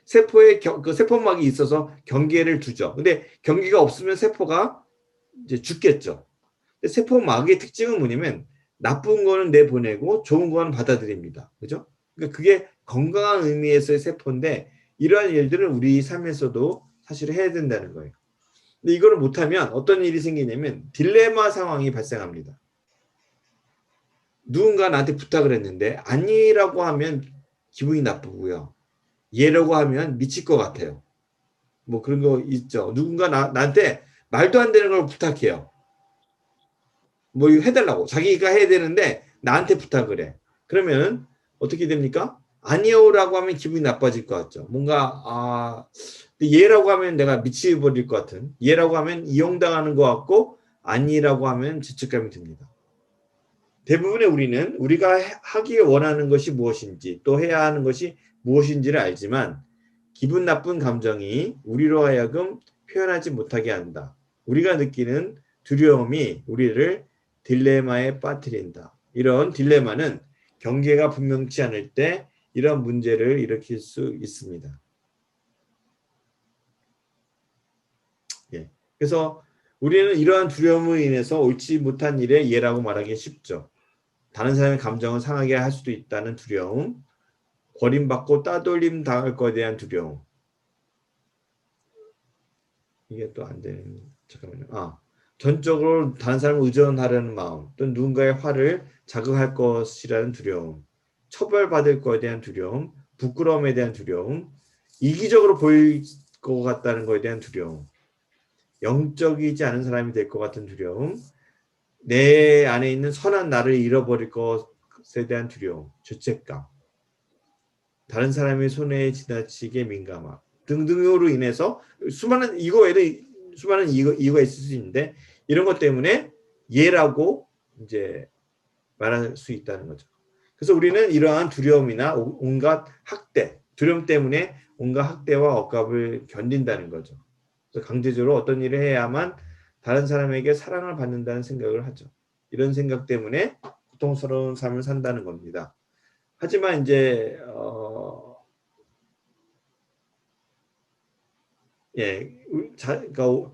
세포의 그 세포막이 있어서 경계를 두죠. 근데 경계가 없으면 세포가 이제 죽겠죠. 근데 세포막의 특징은 뭐냐면 나쁜 거는 내보내고 좋은 거는 받아들입니다. 그죠? 그러니까 그게 건강한 의미에서의 세포인데 이러한 일들을 우리 삶에서도 사실 해야 된다는 거예요. 근데 이거를 못하면 어떤 일이 생기냐면 딜레마 상황이 발생합니다. 누군가 나한테 부탁을 했는데 아니라고 하면 기분이 나쁘고요. 예라고 하면 미칠 것 같아요. 뭐 그런 거 있죠. 누군가 나한테 말도 안 되는 걸 부탁해요. 뭐 해달라고. 자기가 해야 되는데 나한테 부탁을 해. 그러면 어떻게 됩니까? 아니요라고 하면 기분이 나빠질 것 같죠. 뭔가 예라고 하면 내가 미치버릴 것 같은, 예라고 하면 이용당하는 것 같고 아니라고 하면 죄책감이 듭니다. 대부분의 우리는 우리가 하기 원하는 것이 무엇인지 또 해야 하는 것이 무엇인지를 알지만 기분 나쁜 감정이 우리로 하여금 표현하지 못하게 한다. 우리가 느끼는 두려움이 우리를 딜레마에 빠뜨린다. 이런 딜레마는 경계가 분명치 않을 때 이런 문제를 일으킬 수 있습니다. 예. 그래서 우리는 이러한 두려움으로 인해서 옳지 못한 일에 예라고 말하기 쉽죠. 다른 사람의 감정을 상하게 할 수도 있다는 두려움, 버림받고 따돌림 당할 것에 대한 두려움. 이게 또 안 되는, 잠깐만요. 전적으로 다른 사람을 의존하려는 마음, 또 누군가의 화를 자극할 것이라는 두려움, 처벌받을 것에 대한 두려움, 부끄러움에 대한 두려움, 이기적으로 보일 것 같다는 것에 대한 두려움, 영적이지 않은 사람이 될 것 같은 두려움, 내 안에 있는 선한 나를 잃어버릴 것에 대한 두려움, 죄책감, 다른 사람의 손에 지나치게 민감함 등등으로 인해서 수많은 이유가 있을 수 있는데 이런 것 때문에 예라고 이제 말할 수 있다는 거죠. 그래서 우리는 이러한 두려움이나 온갖 학대, 두려움 때문에 온갖 학대와 억압을 견딘다는 거죠. 그래서 강제적으로 어떤 일을 해야만 다른 사람에게 사랑을 받는다는 생각을 하죠. 이런 생각 때문에 고통스러운 삶을 산다는 겁니다. 하지만 이제 그러니까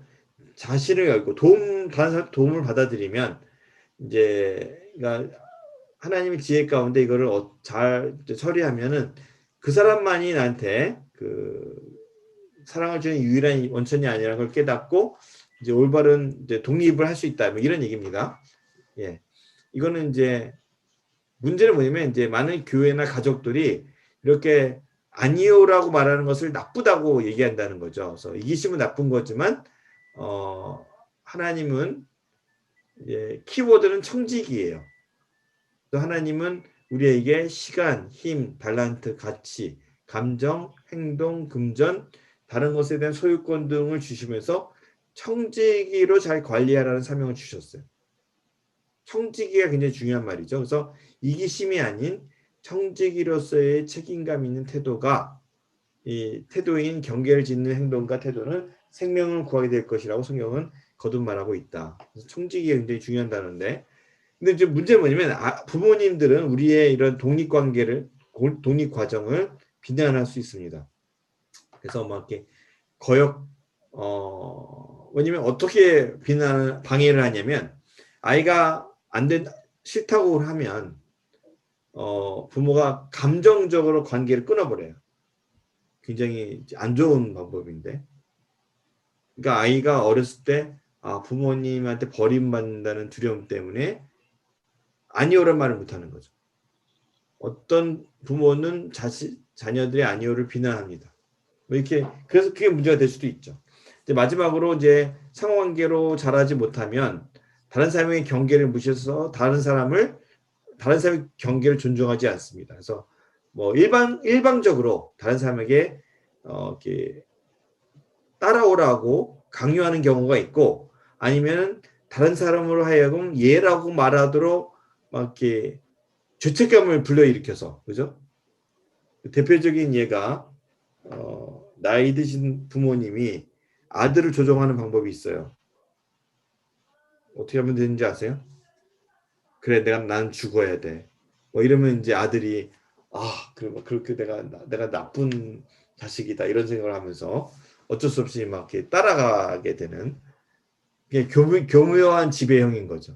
자신을 열고 다른 사람 도움을 받아들이면 이제 그러니까 하나님의 지혜 가운데 이거를 잘 처리하면은 그 사람만이 나한테 그 사랑을 주는 유일한 원천이 아니라는 걸 깨닫고 이제 올바른 이제 독립을 할 수 있다. 뭐 이런 얘기입니다. 예. 이거는 이제 문제는 뭐냐면 이제 많은 교회나 가족들이 이렇게 아니요라고 말하는 것을 나쁘다고 얘기한다는 거죠. 그래서 이기심은 나쁜 거지만 하나님은 키워드는 청지기예요. 또 하나님은 우리에게 시간, 힘, 달란트, 가치, 감정, 행동, 금전, 다른 것에 대한 소유권 등을 주시면서 청지기로 잘 관리하라는 사명을 주셨어요. 청지기가 굉장히 중요한 말이죠. 그래서 이기심이 아닌 청지기로서의 책임감 있는 태도가 이 태도인 경계를 짓는 행동과 태도는 생명을 구하게 될 것이라고 성경은 거듭말하고 있다. 그래서 청직이 굉장히 중요한 단어인데, 근데 이제 문제는 뭐냐면 부모님들은 우리의 이런 독립 과정을 비난할 수 있습니다. 그래서 막 이렇게 왜냐면 어떻게 방해를 하냐면 아이가 안 된다 싫다고 하면 부모가 감정적으로 관계를 끊어버려요. 굉장히 안 좋은 방법인데, 그러니까 아이가 어렸을 때 부모님한테 버림받는다는 두려움 때문에 아니오란 말을 못하는 거죠. 어떤 부모는 자녀들의 아니오를 비난합니다. 뭐 이렇게 그래서 그게 문제가 될 수도 있죠. 이제 마지막으로 이제 상호관계로 자라지 못하면 다른 사람의 경계를 무시해서 다른 사람의 경계를 존중하지 않습니다. 그래서 뭐 일방적으로 다른 사람에게 이렇게 따라오라고 강요하는 경우가 있고, 아니면 다른 사람으로 하여금 얘라고 말하도록 막 이렇게 죄책감을 불러일으켜서, 그죠? 대표적인 예가 나이 드신 부모님이 아들을 조종하는 방법이 있어요. 어떻게 하면 되는지 아세요? 그래, 나는 죽어야 돼. 뭐 이러면 이제 아들이 그렇게 내가 나쁜 자식이다 이런 생각을 하면서 어쩔 수 없이 막 이렇게 따라가게 되는, 그냥 교묘한 지배형인 거죠.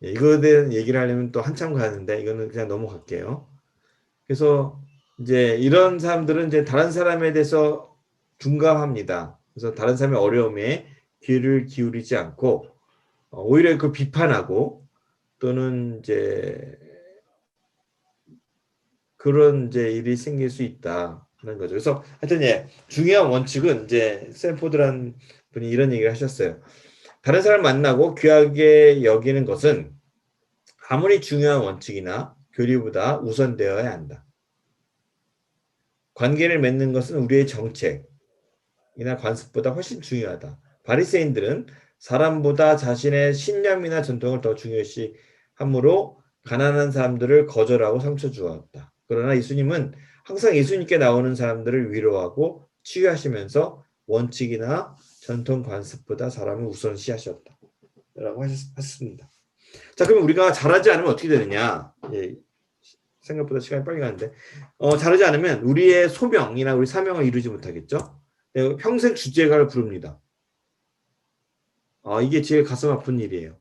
이거에 대한 얘기를 하려면 또 한참 가는데 이거는 그냥 넘어갈게요. 그래서 이제 이런 사람들은 이제 다른 사람에 대해서 둔감합니다. 그래서 다른 사람의 어려움에 귀를 기울이지 않고 오히려 그 비판하고, 또는 이제 그런 이제 일이 생길 수 있다는 거죠. 그래서 하여튼 중요한 원칙은 이제 스탠포드라는 분이 이런 얘기를 하셨어요. 다른 사람 만나고 귀하게 여기는 것은 아무리 중요한 원칙이나 교리보다 우선되어야 한다. 관계를 맺는 것은 우리의 정책이나 관습보다 훨씬 중요하다. 바리새인들은 사람보다 자신의 신념이나 전통을 더 중요시 함으로 가난한 사람들을 거절하고 상처 주었다. 그러나 예수님은 항상 예수님께 나오는 사람들을 위로하고 치유하시면서 원칙이나 전통 관습보다 사람을 우선시하셨다. 라고 하셨습니다. 자, 그럼 우리가 잘하지 않으면 어떻게 되느냐? 생각보다 시간이 빨리 가는데, 잘하지 않으면 우리의 소명이나 우리 사명을 이루지 못하겠죠? 평생 주제가를 부릅니다. 이게 제일 가슴 아픈 일이에요.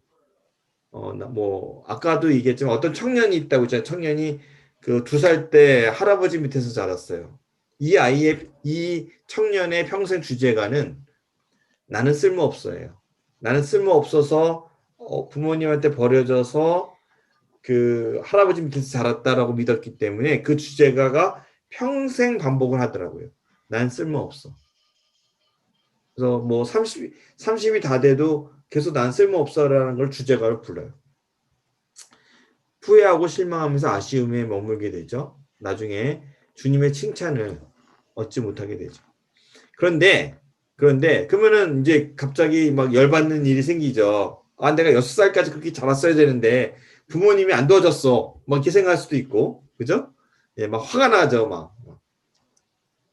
아까도 얘기했지만 어떤 청년이 있다고 했잖아요. 청년이 그 2살 때 할아버지 밑에서 자랐어요. 이 청년의 평생 주제가는 나는 쓸모없어요. 나는 쓸모없어서 부모님한테 버려져서 그 할아버지 밑에서 자랐다라고 믿었기 때문에 그 주제가가 평생 반복을 하더라고요. 난 쓸모없어. 그래서 뭐 30이 다 돼도 계속 난 쓸모없어라는 걸 주제가로 불러요. 후회하고 실망하면서 아쉬움에 머물게 되죠. 나중에 주님의 칭찬을 얻지 못하게 되죠. 그런데 그러면은 이제 갑자기 막 열받는 일이 생기죠. 내가 6살까지 그렇게 자랐어야 되는데 부모님이 안 도와줬어. 막 이렇게 생각할 수도 있고, 그죠? 막 화가 나죠. 막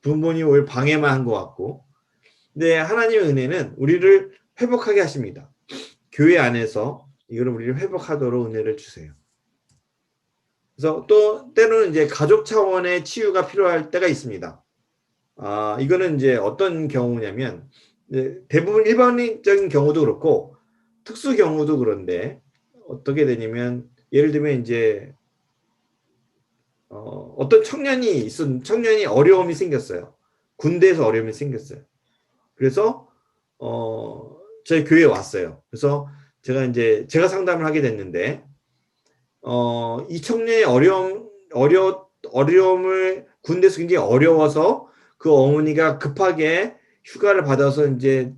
부모님 오히려 방해만 한 것 같고. 근데 하나님의 은혜는 우리를 회복하게 하십니다. 교회 안에서 이거를 우리를 회복하도록 은혜를 주세요. 그래서 또 때로는 이제 가족 차원의 치유가 필요할 때가 있습니다. 이거는 이제 어떤 경우냐면, 대부분 일반적인 경우도 그렇고 특수 경우도 그런데 어떻게 되냐면, 예를 들면 이제 어떤 청년이 어려움이 생겼어요. 군대에서 어려움이 생겼어요. 그래서 저희 교회에 왔어요. 그래서 제가 상담을 하게 됐는데, 이 청년의 어려움을 군대에서 굉장히 어려워서 그 어머니가 급하게 휴가를 받아서 이제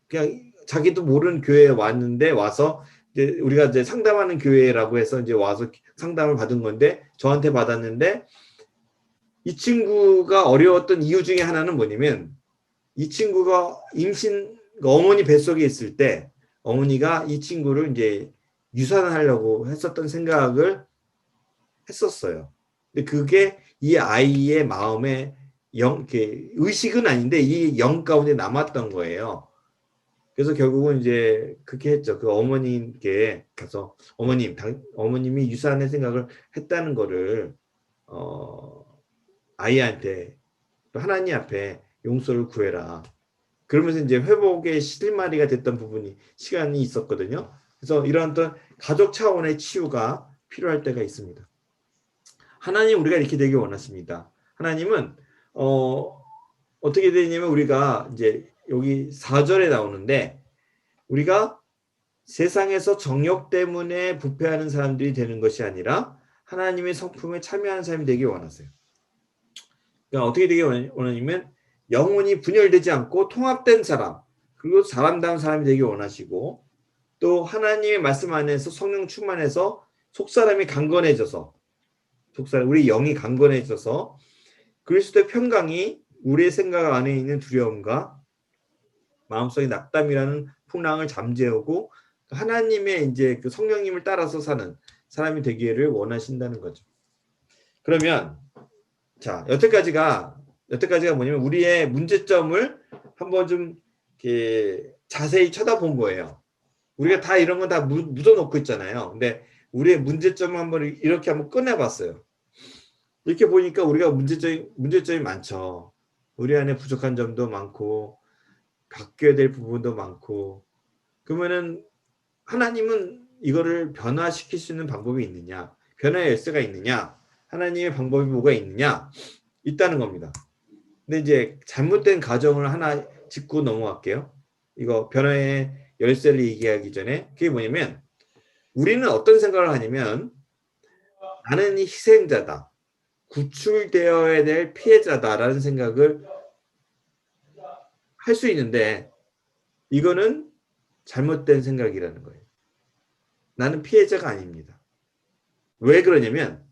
그냥 자기도 모르는 교회에 와서 이제 우리가 이제 상담하는 교회라고 해서 이제 와서 상담을 받은 건데, 저한테 받았는데, 이 친구가 어려웠던 이유 중에 하나는 뭐냐면, 이 친구가 어머니 뱃속에 있을 때 어머니가 이 친구를 이제 유산하려고 했었던 생각을 했었어요. 근데 그게 이 아이의 마음에 의식은 아닌데 이 영 가운데 남았던 거예요. 그래서 결국은 이제 그렇게 했죠. 그 어머님께 가서 어머님이 유산의 생각을 했다는 거를 아이한테 또 하나님 앞에 용서를 구해라. 그러면서 이제 회복의 실마리가 됐던 부분이 시간이 있었거든요. 그래서 이런 어떤 가족 차원의 치유가 필요할 때가 있습니다. 하나님 우리가 이렇게 되길 원하십니다. 하나님은 어떻게 되냐면 우리가 이제 여기 4절에 나오는데 우리가 세상에서 정욕 때문에 부패하는 사람들이 되는 것이 아니라 하나님의 성품에 참여하는 사람이 되길 원하세요. 그러니까 어떻게 되길 원하냐면 영혼이 분열되지 않고 통합된 사람, 그리고 사람다운 사람이 되길 원하시고 또 하나님의 말씀 안에서 성령 충만해서 속사람이 강건해져서 우리 영이 강건해져서 그리스도의 평강이 우리의 생각 안에 있는 두려움과 마음속의 낙담이라는 풍랑을 잠재우고 하나님의 이제 그 성령님을 따라서 사는 사람이 되기를 원하신다는 거죠. 그러면 자 여태까지가 뭐냐면 우리의 문제점을 한번 좀 이렇게 자세히 쳐다본 거예요. 우리가 다 이런 건 다 묻어놓고 있잖아요. 근데 우리의 문제점을 한번 이렇게 한번 꺼내봤어요. 이렇게 보니까 우리가 문제점이 많죠. 우리 안에 부족한 점도 많고 바뀌어야 될 부분도 많고 그러면은 하나님은 이거를 변화시킬 수 있는 방법이 있느냐? 변화의 열쇠가 있느냐? 하나님의 방법이 뭐가 있느냐? 있다는 겁니다. 근데 이제 잘못된 가정을 하나 짚고 넘어갈게요. 이거 변화의 열쇠를 얘기하기 전에 그게 뭐냐면 우리는 어떤 생각을 하냐면 나는 이 희생자다. 구출되어야 될 피해자다라는 생각을 할 수 있는데 이거는 잘못된 생각이라는 거예요. 나는 피해자가 아닙니다. 왜 그러냐면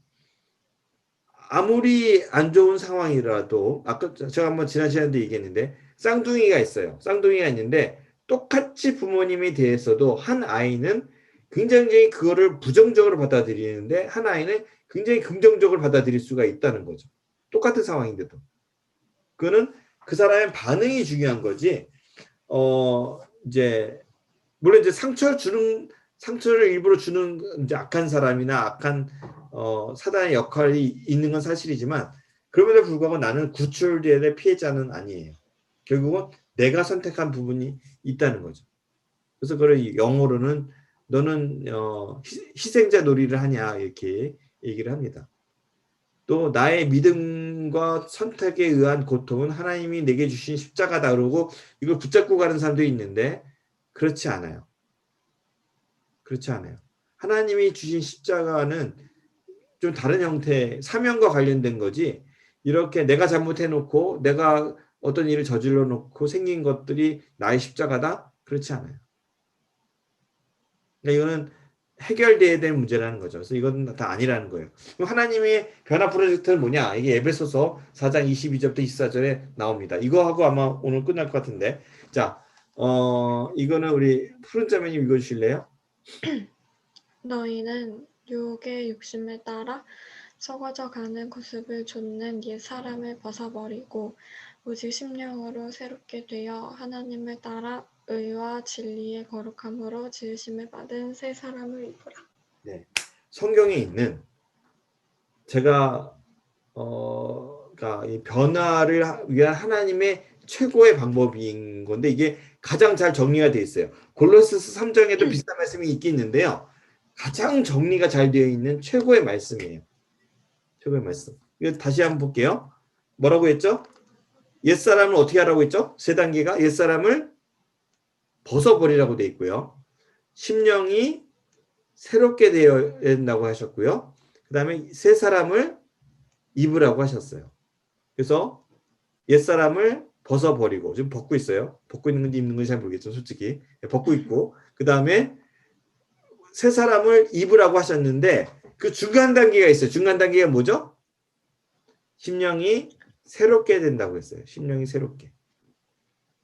아무리 안 좋은 상황이라도 아까 제가 한번 지난 시간에도 얘기했는데 쌍둥이가 있어요. 쌍둥이가 있는데 똑같이 부모님에 대해서도 한 아이는 굉장히 그거를 부정적으로 받아들이는데 한 아이는 굉장히 긍정적으로 받아들일 수가 있다는 거죠. 똑같은 상황인데도. 그거는 그 사람의 반응이 중요한 거지. 이제 물론 이제 상처를 일부러 주는 이제 악한 사람이나 악한 사단의 역할이 있는 건 사실이지만 그럼에도 불구하고 나는 구출되어야 될 피해자는 아니에요. 결국은 내가 선택한 부분이 있다는 거죠. 그래서 그걸 영어로는 너는 희생자 놀이를 하냐 이렇게 얘기를 합니다. 또 나의 믿음과 선택에 의한 고통은 하나님이 내게 주신 십자가다 그러고 이걸 붙잡고 가는 사람도 있는데 그렇지 않아요. 그렇지 않아요. 하나님이 주신 십자가는 좀 다른 형태, 사명과 관련된 거지 이렇게 내가 잘못해놓고 내가 어떤 일을 저질러 놓고 생긴 것들이 나의 십자가다? 그렇지 않아요. 그러니까 이거는 해결돼야 될 문제라는 거죠. 그래서 이건 다 아니라는 거예요. 그럼 하나님의 변화 프로젝트는 뭐냐? 이게 에베소서 4장 22절부터 24절에 나옵니다. 이거 하고 아마 오늘 끝날 것 같은데. 자, 이거는 우리 푸른자매님 읽어주실래요?
너희는 유혹의 욕심에 따라 썩어져 가는 구습을 좇는 옛 사람을 벗어버리고 오직 심령으로 새롭게 되어 하나님을 따라 의와 진리의 거룩함으로 지으심을 받은 새 사람을 입으라.
네, 성경에 있는 제가 그러니까 이 변화를 위한 하나님의 최고의 방법인 건데 이게 가장 잘 정리가 되어 있어요. 골로새서 3장에도 비슷한 말씀이 있겠는데요. 가장 정리가 잘 되어 있는 최고의 말씀이에요. 최고의 말씀. 이거 다시 한번 볼게요. 뭐라고 했죠? 옛사람을 어떻게 하라고 했죠? 세 단계가 옛사람을 벗어버리라고 되어 있고요. 심령이 새롭게 되어야 된다고 하셨고요. 그 다음에 새 사람을 입으라고 하셨어요. 그래서 옛사람을 벗어버리고 지금 벗고 있어요. 벗고 있는 건지 입는 건지 잘 모르겠죠. 솔직히. 벗고 있고 그 다음에 새 사람을 입으라고 하셨는데 그 중간 단계가 있어요. 중간 단계가 뭐죠? 심령이 새롭게 된다고 했어요. 심령이 새롭게.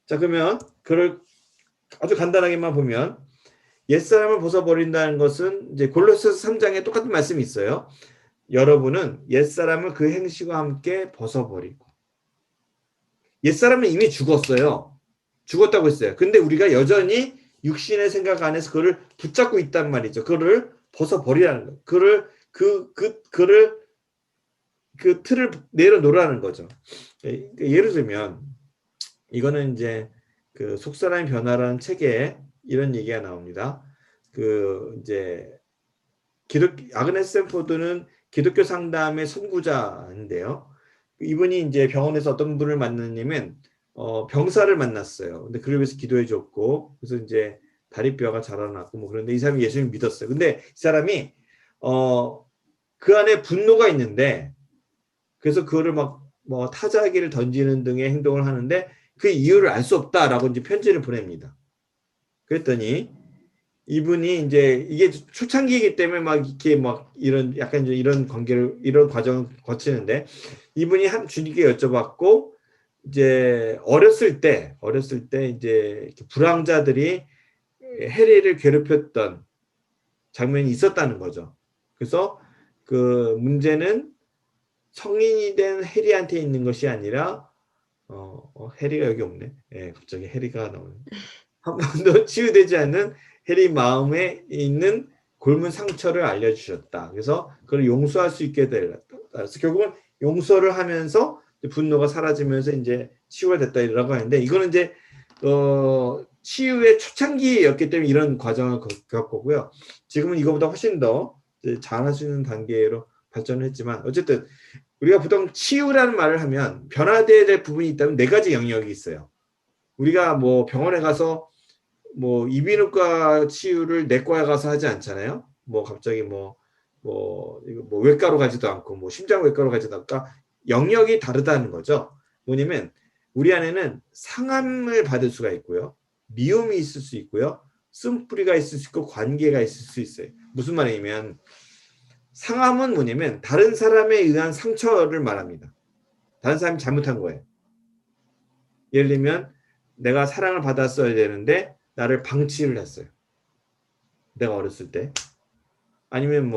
자 그러면 그걸 아주 간단하게만 보면 옛사람을 벗어버린다는 것은 이제 골로새서 3장에 똑같은 말씀이 있어요. 여러분은 옛사람을 그 행실과 함께 벗어버리고 옛사람은 이미 죽었어요. 죽었다고 했어요. 근데 우리가 여전히 육신의 생각 안에서 그거를 붙잡고 있단 말이죠. 그거를 벗어버리라는 거예요. 그거를 그 틀을 내려놓으라는 거죠. 예를 들면 이거는 이제 그 속사람의 변화라는 책에 이런 얘기가 나옵니다. 그 이제 아그네스 샌포드는 기독교 상담의 선구자인데요. 이분이 이제 병원에서 어떤 분을 만났냐면 병사를 만났어요. 근데 그를 위해서 기도해 줬고, 그래서 이제 다리뼈가 자라났고 뭐 그런데 이 사람이 예수님 믿었어요. 근데 이 사람이 그 안에 분노가 있는데, 그래서 그거를 막 뭐 타자기를 던지는 등의 행동을 하는데 그 이유를 알 수 없다라고 이제 편지를 보냅니다. 그랬더니 이분이 이제 이게 초창기이기 때문에 막 이렇게 막 이런 약간 이런 관계를 이런 과정을 거치는데, 이분이 한 주님께 여쭤봤고, 이제 어렸을 때 이제 불황자들이 해리를 괴롭혔던 장면이 있었다는 거죠. 그래서 그 문제는 성인이 된 해리한테 있는 것이 아니라 해리가 여기 없네. 예, 갑자기 해리가 나오네. 한 번도 치유되지 않는 해리 마음에 있는 곪은 상처를 알려주셨다. 그래서 그걸 용서할 수 있게 되었다. 그래서 결국은 용서를 하면서 분노가 사라지면서 이제 치유가 됐다라고 하는데, 이거는 이제 치유의 초창기였기 때문에 이런 과정을 겪었고요. 지금은 이거보다 훨씬 더 잘할 수 있는 단계로 발전을 했지만, 어쨌든 우리가 보통 치유라는 말을 하면 변화되어야 될 부분이 있다면 4가지 영역이 있어요. 우리가 뭐 병원에 가서 뭐 이비인후과 치유를 내과에 가서 하지 않잖아요. 뭐 갑자기 뭐 외과로 가지도 않고 뭐 심장외과로 가지도 않고, 그러니까 영역이 다르다는 거죠. 뭐냐면 우리 안에는 상함을 받을 수가 있고요, 미움이 있을 수 있고요, 쓴뿌리가 있을 수 있고, 관계가 있을 수 있어요. 무슨 말이냐면 상함은 뭐냐면 다른 사람에 의한 상처를 말합니다. 다른 사람이 잘못한 거예요. 예를 들면 내가 사랑을 받았어야 되는데 나를 방치를 했어요. 내가 어렸을 때. 아니면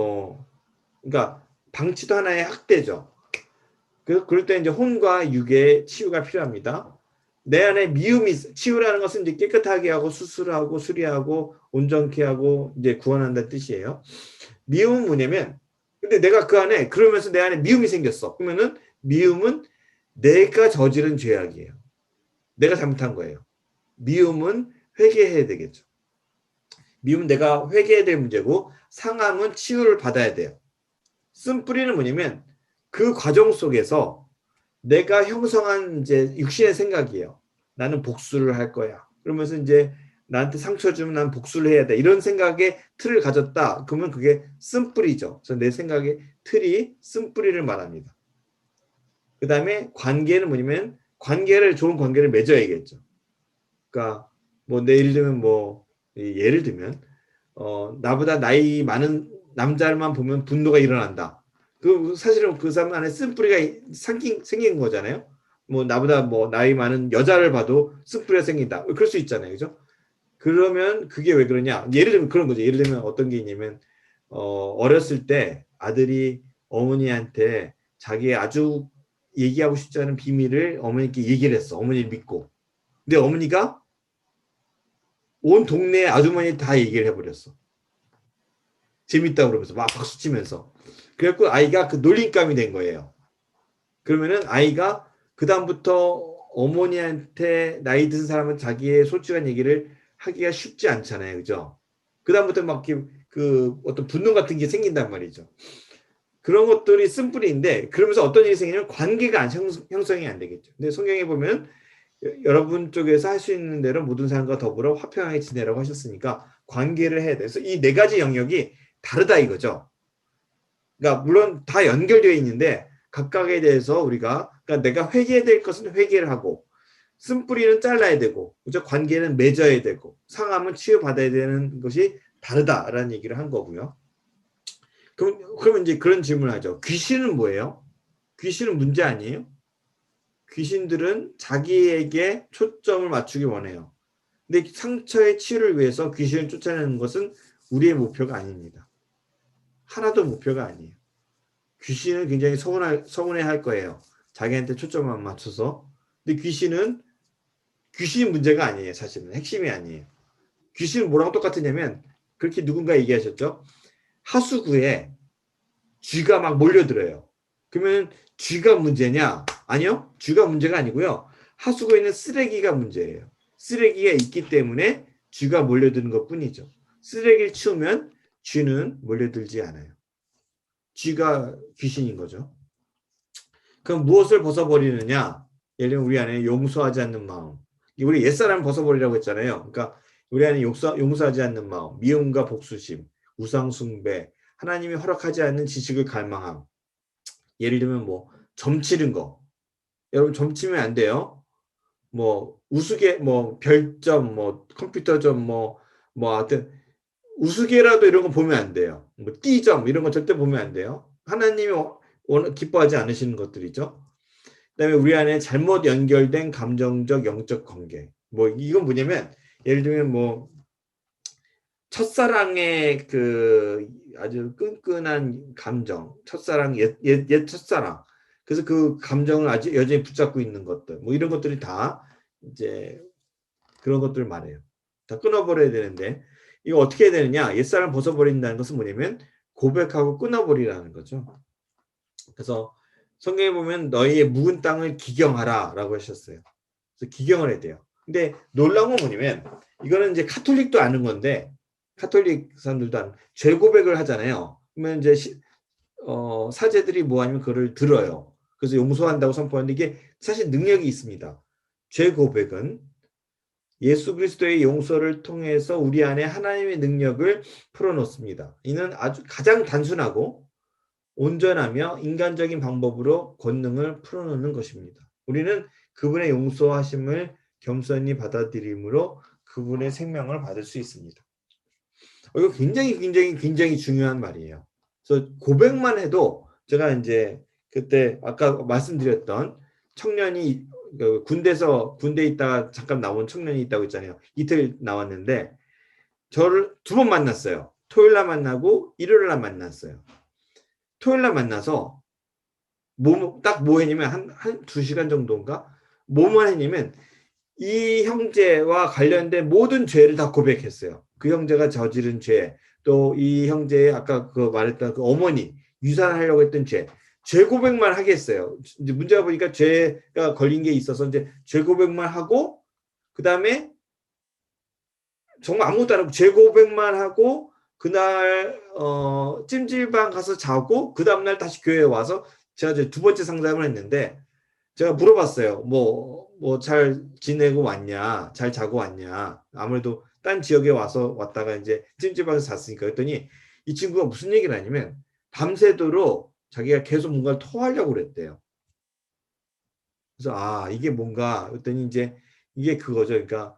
그러니까 방치도 하나의 학대죠. 그럴 때 이제 혼과 육의 치유가 필요합니다. 내 안에 미움이, 치유라는 것은 이제 깨끗하게 하고 수술하고 수리하고 온전케 하고 이제 구원한다는 뜻이에요. 미움은 뭐냐면, 근데 내가 그 안에, 그러면서 내 안에 미움이 생겼어. 그러면은 미움은 내가 저지른 죄악이에요. 내가 잘못한 거예요. 미움은 회개해야 되겠죠. 미움은 내가 회개해야 될 문제고, 상함은 치유를 받아야 돼요. 쓴뿌리는 뭐냐면 그 과정 속에서 내가 형성한 이제 육신의 생각이에요. 나는 복수를 할 거야. 그러면서 이제 나한테 상처 주면 난 복수를 해야 돼. 이런 생각의 틀을 가졌다. 그러면 그게 쓴뿌리죠. 그래서 내 생각의 틀이 쓴뿌리를 말합니다. 그 다음에 관계는 뭐냐면 좋은 관계를 맺어야겠죠. 그러니까 예를 들면 나보다 나이 많은 남자만 보면 분노가 일어난다. 사실은 그 사람 안에 쓴뿌리가 생긴 거잖아요. 나보다 나이 많은 여자를 봐도 쓴뿌리가 생긴다. 그럴 수 있잖아요. 그죠? 그러면 그게 왜 그러냐? 예를 들면 그런 거죠. 예를 들면 어떤 게 있냐면, 어렸을 때 아들이 어머니한테 자기 아주 얘기하고 싶지 않은 비밀을 어머니께 얘기를 했어. 어머니를 믿고. 근데 어머니가 온 동네 아주머니 다 얘기를 해버렸어. 재밌다고 그러면서 막 박수 치면서. 그래갖고 아이가 그 놀림감이 된 거예요. 그러면은 아이가 그다음부터 어머니한테 나이 든 사람은 자기의 솔직한 얘기를 하기가 쉽지 않잖아요. 그죠? 그다음부터 막 그 어떤 분노 같은 게 생긴단 말이죠. 그런 것들이 쓴뿌리인데, 그러면서 어떤 일이 생기냐면 관계가 형성이 안 되겠죠. 근데 성경에 보면 여러분 쪽에서 할 수 있는 대로 모든 사람과 더불어 화평하게 지내라고 하셨으니까 관계를 해야 돼. 그래서 이 4가지 영역이 다르다 이거죠. 그러니까 물론 다 연결되어 있는데 각각에 대해서 그러니까 내가 회개해야 될 것은 회개를 하고, 쓴뿌리는 잘라야 되고, 그죠? 관계는 맺어야 되고, 상함은 치유받아야 되는 것이 다르다라는 얘기를 한 거고요. 그러면 이제 그런 질문을 하죠. 귀신은 뭐예요? 귀신은 문제 아니에요? 귀신들은 자기에게 초점을 맞추기 원해요. 근데 상처의 치유를 위해서 귀신을 쫓아내는 것은 우리의 목표가 아닙니다. 하나도 목표가 아니에요. 귀신은 굉장히 서운해할 거예요. 자기한테 초점을 맞춰서. 근데 귀신은 귀신이 문제가 아니에요. 사실은 핵심이 아니에요. 귀신은 뭐랑 똑같으냐면 그렇게 누군가 얘기하셨죠. 하수구에 쥐가 막 몰려들어요. 그러면 쥐가 문제냐? 아니요. 쥐가 문제가 아니고요. 하수구에 있는 쓰레기가 문제예요. 쓰레기가 있기 때문에 쥐가 몰려드는 것뿐이죠. 쓰레기를 치우면 쥐는 몰려들지 않아요. 쥐가 귀신인 거죠. 그럼 무엇을 벗어버리느냐? 예를 들면 우리 안에 용서하지 않는 마음. 우리 옛사람 벗어버리라고 했잖아요. 그러니까 우리 안에 용서하지 않는 마음, 미움과 복수심, 우상숭배, 하나님이 허락하지 않는 지식을 갈망함. 예를 들면 뭐 점치는 거. 여러분 점치면 안 돼요. 뭐 우스개, 뭐 별점, 뭐 컴퓨터점, 뭐 하여튼 우스개라도 이런 거 보면 안 돼요. 뭐 띠점 이런 거 절대 보면 안 돼요. 하나님이 기뻐하지 않으시는 것들이죠. 그다음에 우리 안에 잘못 연결된 감정적 영적 관계. 뭐 이건 뭐냐면 예를 들면 뭐 첫사랑의 그 아주 끈끈한 감정, 첫사랑 옛 첫사랑. 그래서 그 감정을 아직 여전히 붙잡고 있는 것들, 뭐 이런 것들이 다 이제 그런 것들을 말해요. 다 끊어버려야 되는데 이거 어떻게 해야 되느냐? 옛사람 벗어버린다는 것은 뭐냐면 고백하고 끊어버리라는 거죠. 그래서 성경에 보면 너희의 묵은 땅을 기경하라라고 하셨어요. 그래서 기경을 해야 돼요. 근데 놀라운 건 뭐냐면 이거는 이제 카톨릭도 아는 건데 카톨릭 사람들도 아는 죄 고백을 하잖아요. 그러면 이제 사제들이 뭐 하냐면 그걸 들어요. 그래서 용서한다고 선포하는데 이게 사실 능력이 있습니다. 죄 고백은 예수 그리스도의 용서를 통해서 우리 안에 하나님의 능력을 풀어놓습니다. 이는 아주 가장 단순하고 온전하며 인간적인 방법으로 권능을 풀어놓는 것입니다. 우리는 그분의 용서하심을 겸손히 받아들임으로 그분의 생명을 받을 수 있습니다. 이거 굉장히 중요한 말이에요. 그래서 고백만 해도 제가 이제 그때 아까 말씀드렸던 청년이 군대에 있다가 잠깐 나온 청년이 있다고 했잖아요. 이틀 나왔는데 저를 2번 만났어요. 토요일 날 만나고 일요일 날 만났어요. 토요일 날 만나서 뭐 했냐면 한 2시간 정도인가? 뭐만 했냐면 이 형제와 관련된 모든 죄를 다 고백했어요. 그 형제가 저지른 죄, 또 이 형제의 아까 그 말했던 그 어머니 유산하려고 했던 죄 고백만 하겠어요. 이제 문제가 보니까 죄가 걸린 게 있어서 이제 죄 고백만 하고 그 다음에 정말 아무것도 안 하고 죄 고백만 하고 그날 찜질방 가서 자고 그 다음날 다시 교회에 와서 제가 이제 2번째 상담을 했는데 제가 물어봤어요. 뭐 잘 지내고 왔냐? 잘 자고 왔냐? 아무래도 딴 지역에 왔다가 이제 찜질방에서 잤으니까. 그랬더니 이 친구가 무슨 얘기를 하냐면 밤새도록 자기가 계속 뭔가를 토하려고 그랬대요. 그래서 이게 뭔가 그랬더니 이제 이게 그거죠. 그러니까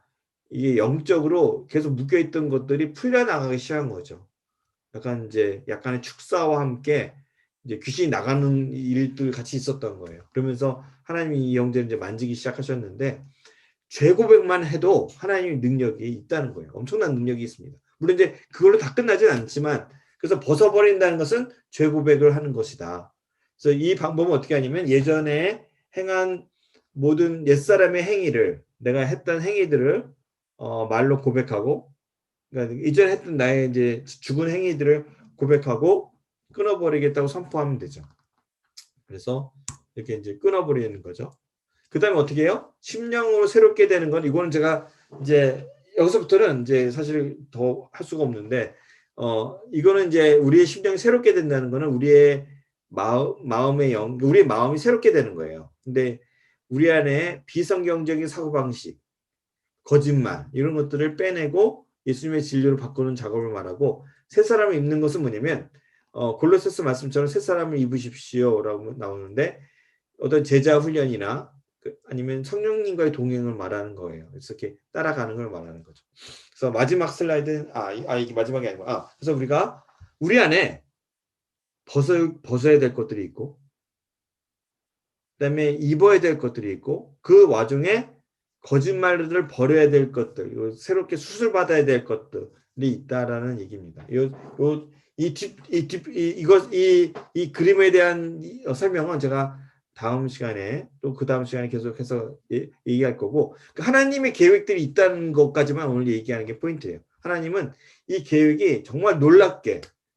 이게 영적으로 계속 묶여있던 것들이 풀려나가기 시작한 거죠. 약간의 축사와 함께 이제 귀신이 나가는 일들 같이 있었던 거예요. 그러면서 하나님이 이 형제를 이제 만지기 시작하셨는데 죄 고백만 해도 하나님의 능력이 있다는 거예요. 엄청난 능력이 있습니다. 물론 이제 그걸로 다 끝나진 않지만 그래서 벗어버린다는 것은 죄 고백을 하는 것이다. 그래서 이 방법은 어떻게 하냐면 예전에 행한 모든 옛사람의 행위를 내가 했던 행위들을 말로 고백하고 그러니까 이전에 했던 나의 이제 죽은 행위들을 고백하고 끊어버리겠다고 선포하면 되죠. 그래서 이렇게 이제 끊어버리는 거죠. 그 다음에 어떻게 해요? 심령으로 새롭게 되는 건 이거는 제가 이제 여기서부터는 이제 사실 더 할 수가 없는데 이거는 이제 우리의 심령이 새롭게 된다는 거는 우리의 우리의 마음이 새롭게 되는 거예요. 근데 우리 안에 비성경적인 사고방식, 거짓말 이런 것들을 빼내고 예수님의 진리로 바꾸는 작업을 말하고 새 사람을 입는 것은 뭐냐면 골로새서 말씀처럼 새 사람을 입으십시오라고 나오는데 어떤 제자 훈련이나 아니면 성령님과의 동행을 말하는 거예요. 그래서 이렇게 따라가는 걸 말하는 거죠. 그래서 마지막 슬라이드는 이게 마지막이 아니고 그래서 우리가 우리 안에 벗어야 될 것들이 있고 그다음에 입어야 될 것들이 있고 그 와중에 거짓말들을 버려야 될 것들, 새롭게 수술받아야 될 것들이 있다라는 얘기입니다. 이 그림에 대한 설명은 제가 다음 시간에 또 그 다음 시간에 계속해서 얘기할 거고, 하나님의 계획들이 있다는 것까지만 오늘 얘기하는 게 포인트예요. 하나님은 이 계획이 정말 놀랍게